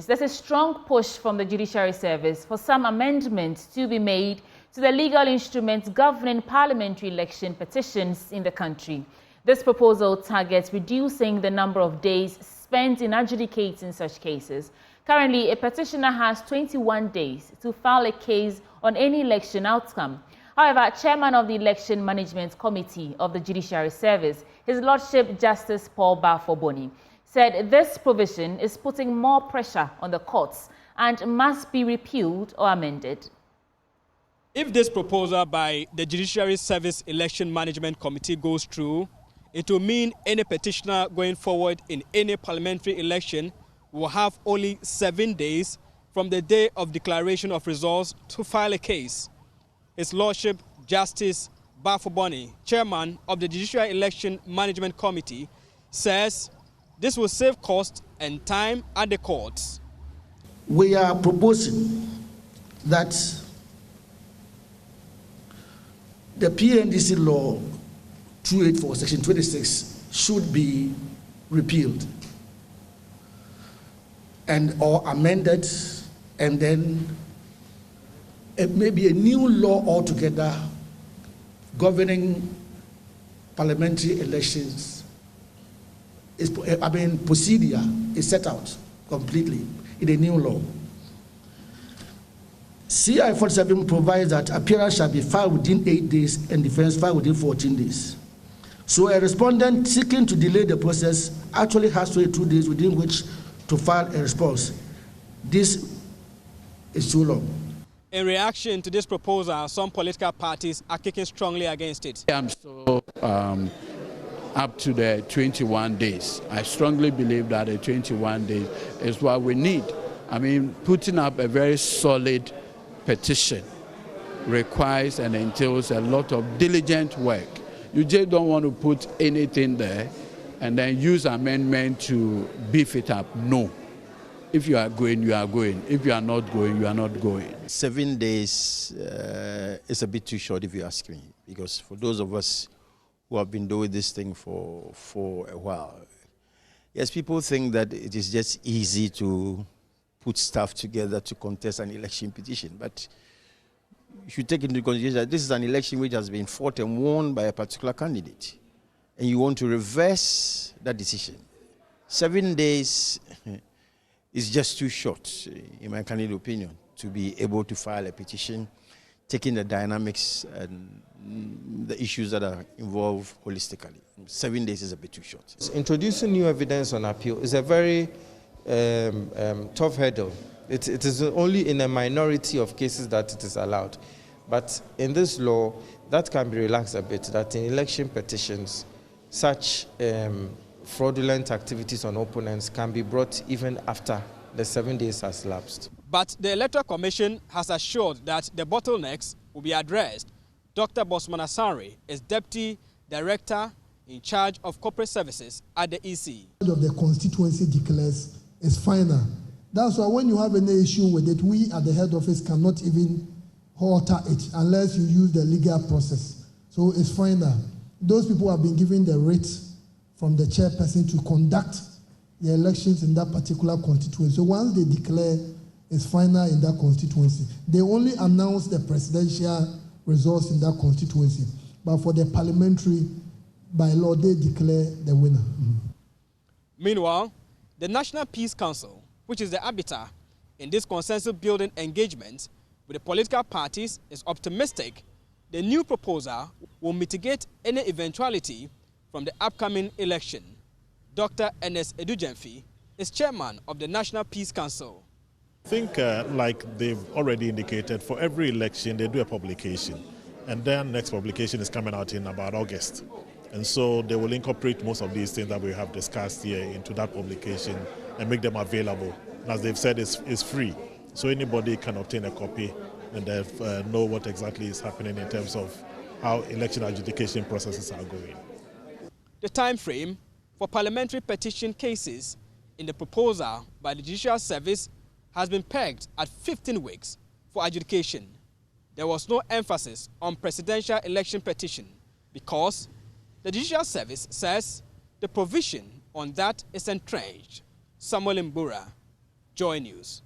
There's a strong push from the Judiciary Service for some amendments to be made to the legal instruments governing parliamentary election petitions in the country. This proposal targets reducing the number of days spent in adjudicating such cases. Currently, a petitioner has 21 days to file a case on any election outcome. However, Chairman of the Election Management Committee of the Judiciary Service, His Lordship Justice Paul Bafo-Boni, said this provision is putting more pressure on the courts and must be repealed or amended. If this proposal by the Judiciary Service Election Management Committee goes through, it will mean any petitioner going forward in any parliamentary election will have only 7 days from the day of declaration of results to file a case. His Lordship Justice Bafo-Boni, Chairman of the Judiciary Election Management Committee, says this will save cost and time at the courts. We are proposing that the PNDC law 284 section 26 should be repealed and or amended, and then maybe a new law altogether governing parliamentary elections. Procedure is set out completely in a new law. CI 47 provides that appearance shall be filed within 8 days and defense filed within 14 days. So a respondent seeking to delay the process actually has 22 days within which to file a response. This is too long. In reaction to this proposal, some political parties are kicking strongly against it. I'm so up to the 21 days. I strongly believe that the 21 days is what we need. I mean, putting up a very solid petition requires and entails a lot of diligent work. You just don't want to put anything there and then use amendment to beef it up. No. If you are going, you are going. If you are not going, you are not going. 7 days is a bit too short, if you ask me, because for those of us who have been doing this thing for a while, yes, people think that it is just easy to put stuff together to contest an election petition, but you should take into consideration that this is an election which has been fought and won by a particular candidate, and you want to reverse that decision. 7 days is just too short, in my candid opinion, to be able to file a petition, taking the dynamics and the issues that are involved holistically. 7 days is a bit too short. Introducing new evidence on appeal is a very tough hurdle. It is only in a minority of cases that it is allowed. But in this law, that can be relaxed a bit, that in election petitions, such fraudulent activities on opponents can be brought even after the 7 days has lapsed. But the Electoral Commission has assured that the bottlenecks will be addressed. Dr. Bosman Asare is Deputy Director in charge of corporate services at the EC. Of the constituency declares is final. That's why when you have any issue with it, we at the head office cannot even alter it unless you use the legal process. So it's final. Those people have been given the writ from the chairperson to conduct the elections in that particular constituency. So once they declare it's final in that constituency, they only announce the presidential results in that constituency. But for the parliamentary, by law, they declare the winner. Meanwhile, the National Peace Council, which is the arbiter in this consensus-building engagement with the political parties, is optimistic the new proposal will mitigate any eventuality from the upcoming election. Dr. Ernest Edujemfi is chairman of the National Peace Council. I think, like they've already indicated, for every election they do a publication, and then next publication is coming out in about August. And so they will incorporate most of these things that we have discussed here into that publication and make them available. And as they've said, it's free, so anybody can obtain a copy and know what exactly is happening in terms of how election adjudication processes are going. The time frame for parliamentary petition cases in the proposal by the Judicial Service has been pegged at 15 weeks for adjudication. There was no emphasis on presidential election petition because the Judicial Service says the provision on that is entrenched. Samuel Mbura, Joy News.